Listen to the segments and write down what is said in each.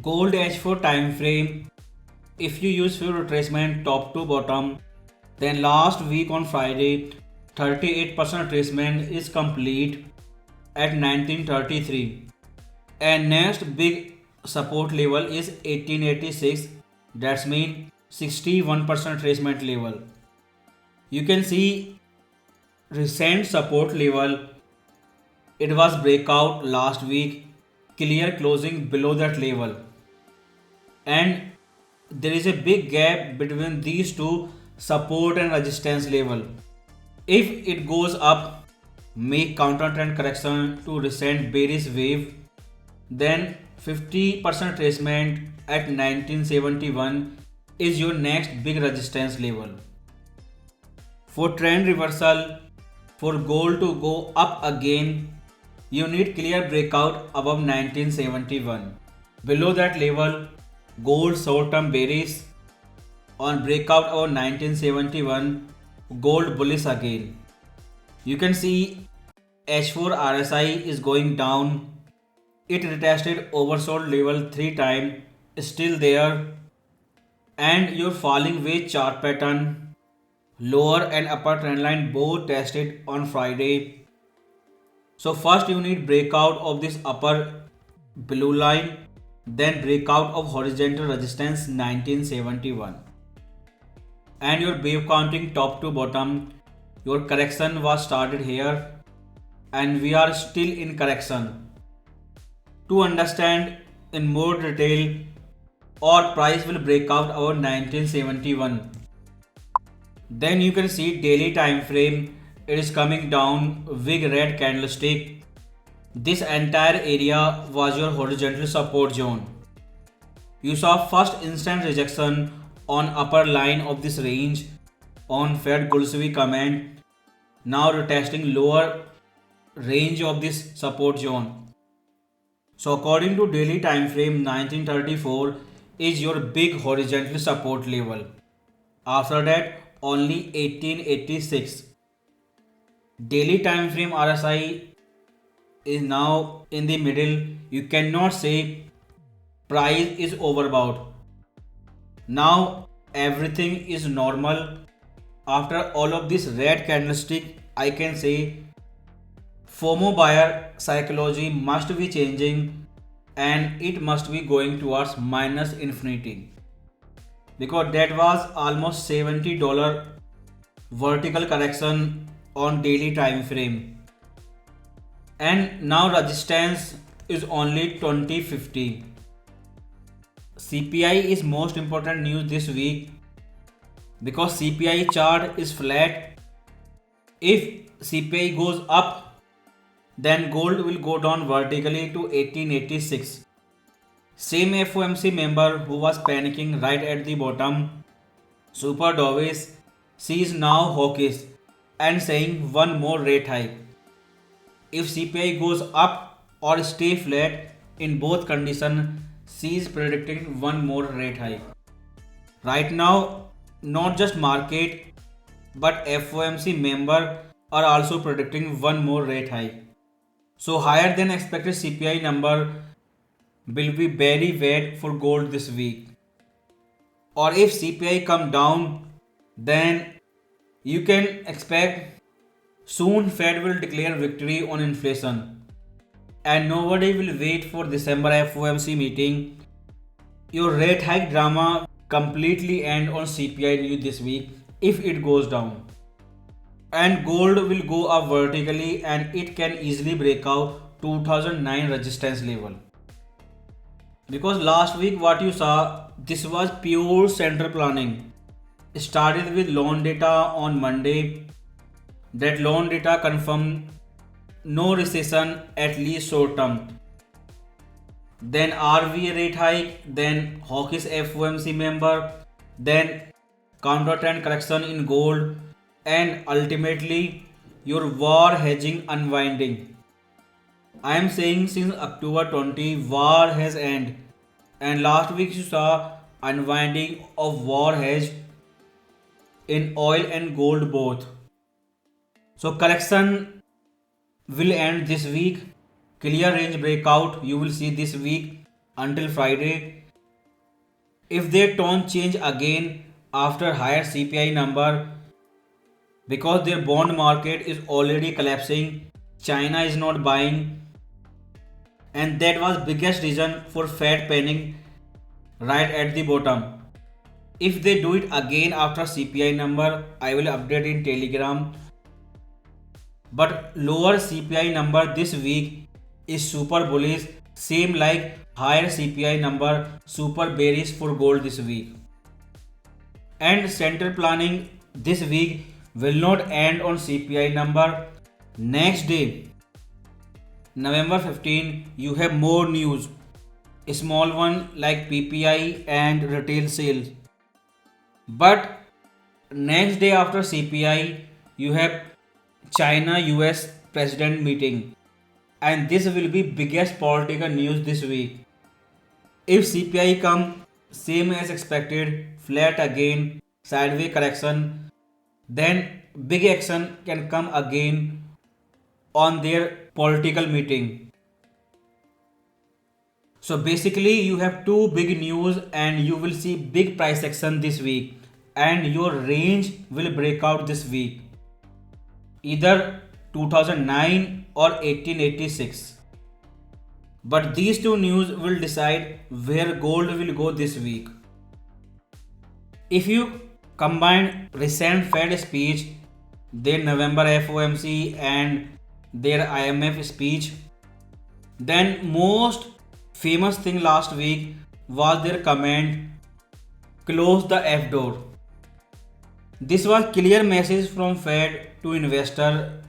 Gold H4 time frame. If you use for retracement top to bottom, then last week on Friday, 38% retracement is complete at 1933. And next big support level is 1886. That's mean 61% retracement level. You can see recent support level. It was breakout last week, clear closing below that level, and there is a big gap between these two support and resistance level. If it goes up, make counter trend correction to recent bearish wave, then 50% retracement at 1971 is your next big resistance level. For trend reversal, for gold to go up again, you need clear breakout above 1971. Below that level, gold short term bearish. On breakout of 1971, gold bullish again. You can see H4 RSI is going down. It retested oversold level 3 times, still there, and your falling wedge chart pattern, lower and upper trend line both tested on Friday. So first you need breakout of this upper blue line, then breakout of horizontal resistance 1971. And your wave counting top to bottom, your correction was started here and we are still in correction. To understand in more detail, our price will break out our 1971. Then you can see daily time frame, it is coming down, big red candlestick. This entire area was your horizontal support zone. You saw first instant rejection on upper line of this range on Fed Goldsby comment. Now retesting lower range of this support zone. So according to daily time frame, 1934 is your big horizontal support level. After that only 1886. Daily time frame RSI is now in the middle. You cannot say price is overbought. Now everything is normal. After all of this red candlestick, I can say FOMO buyer psychology must be changing and it must be going towards minus infinity, because that was almost $70 vertical correction on daily time frame, and now resistance is only 2050. CPI is most important news this week because CPI chart is flat. If CPI goes up, then gold will go down vertically to 1886. Same FOMC member who was panicking right at the bottom, Super Dovish, sees now hawkish and saying one more rate hike. If CPI goes up or stay flat, in both conditions, she is predicting one more rate hike. Right now, not just market but FOMC member are also predicting one more rate hike. So higher than expected CPI number will be very bad for gold this week. Or if CPI come down, then you can expect soon Fed will declare victory on inflation and nobody will wait for December FOMC meeting. Your rate hike drama completely end on CPI news this week if it goes down. And gold will go up vertically and it can easily break out 2009 resistance level. Because last week what you saw, this was pure central planning. Started with loan data on Monday. That loan data confirmed no recession at least short term. Then RVA rate hike, then hawkish FOMC member, then counter trend correction in gold, and ultimately your war hedging unwinding. I am saying since October 20 war has ended, and last week you saw unwinding of war hedge in oil and gold both. So correction will end this week. Clear range breakout you will see this week until Friday. If their tone change again after higher CPI number, because their bond market is already collapsing, China is not buying, and that was biggest reason for Fed panic right at the bottom. If they do it again after CPI number, I will update in Telegram. But lower CPI number this week is super bullish, same like higher CPI number super bearish for gold this week. And central planning this week will not end on CPI number. Next day, November 15, you have more news. A small one like PPI and retail sales. But next day after CPI, you have China US president meeting, and this will be biggest political news this week. If CPI come same as expected, flat again, sideways correction, then big action can come again on their political meeting. So basically you have two big news and you will see big price action this week, and your range will break out this week, either 2009 or 1886. But these two news will decide where gold will go this week. If you combine recent Fed speech, their November FOMC and their IMF speech, then most famous thing last week was their comment, close the F door. This was clear message from Fed to investor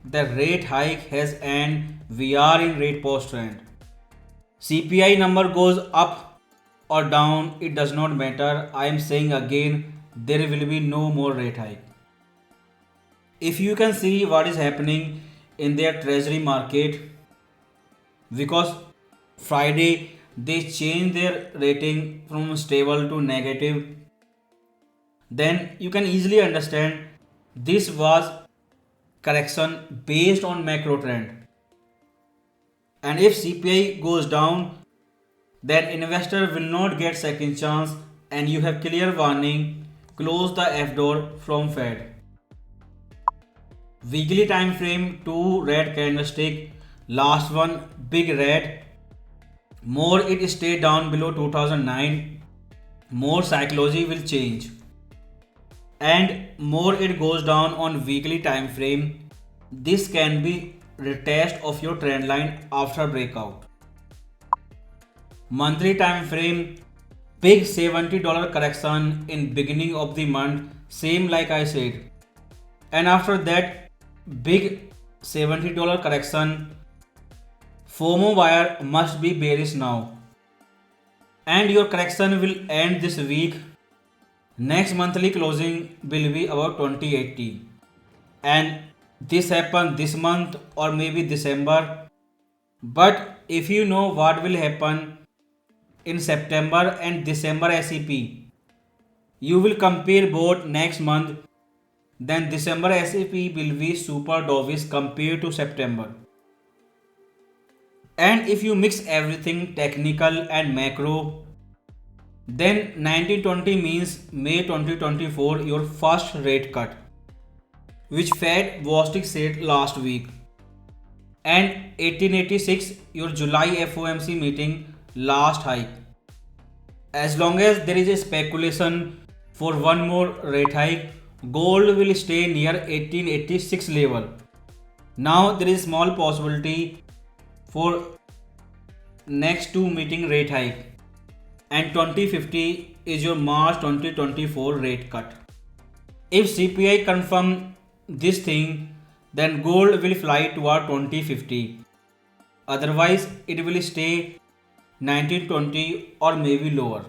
that rate hike has ended, we are in rate pause trend. CPI number goes up or down, it does not matter. I am saying again, there will be no more rate hike. If you can see what is happening in their treasury market, because Friday they changed their rating from stable to negative, then you can easily understand this was correction based on macro trend. And if CPI goes down, then investor will not get second chance, and you have clear warning, close the F door from Fed. Weekly time frame, two red candlestick, last one big red. More it stay down below 2009, more psychology will change, and more it goes down on weekly time frame. This can be retest of your trend line after breakout. Monthly time frame, big $70 correction in beginning of the month, same like I said, and after that big $70 correction. FOMO buyer must be bearish now, and your correction will end this week. Next monthly closing will be about 2080, and this happen this month or maybe December. But if you know what will happen in September and December SEP, you will compare both next month, then December SEP will be super dovish compared to September. And if you mix everything technical and macro, then 1920 means May 2024 your first rate cut, which Fed Bostic said last week, and 1886 your July FOMC meeting last hike. As long as there is a speculation for one more rate hike, gold will stay near 1886 level. Now there is small possibility for next two meeting rate hike, and 2050 is your March 2024 rate cut. If CPI confirm this thing, then gold will fly toward 2050. Otherwise, it will stay 1920 or maybe lower.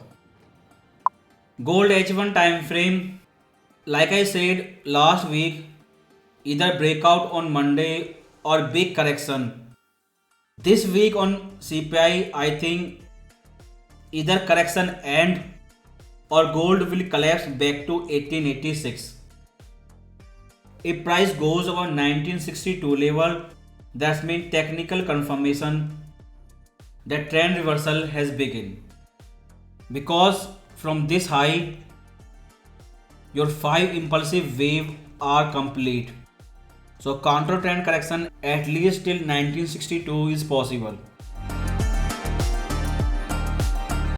Gold H1 time frame, like I said last week, either breakout on Monday or big correction. This week on CPI, I think either correction end or gold will collapse back to 1886. If price goes over 1962 level, that means technical confirmation. the trend reversal has begun. Because from this high, your 5 impulsive wave are complete. So counter trend correction at least till 1962 is possible.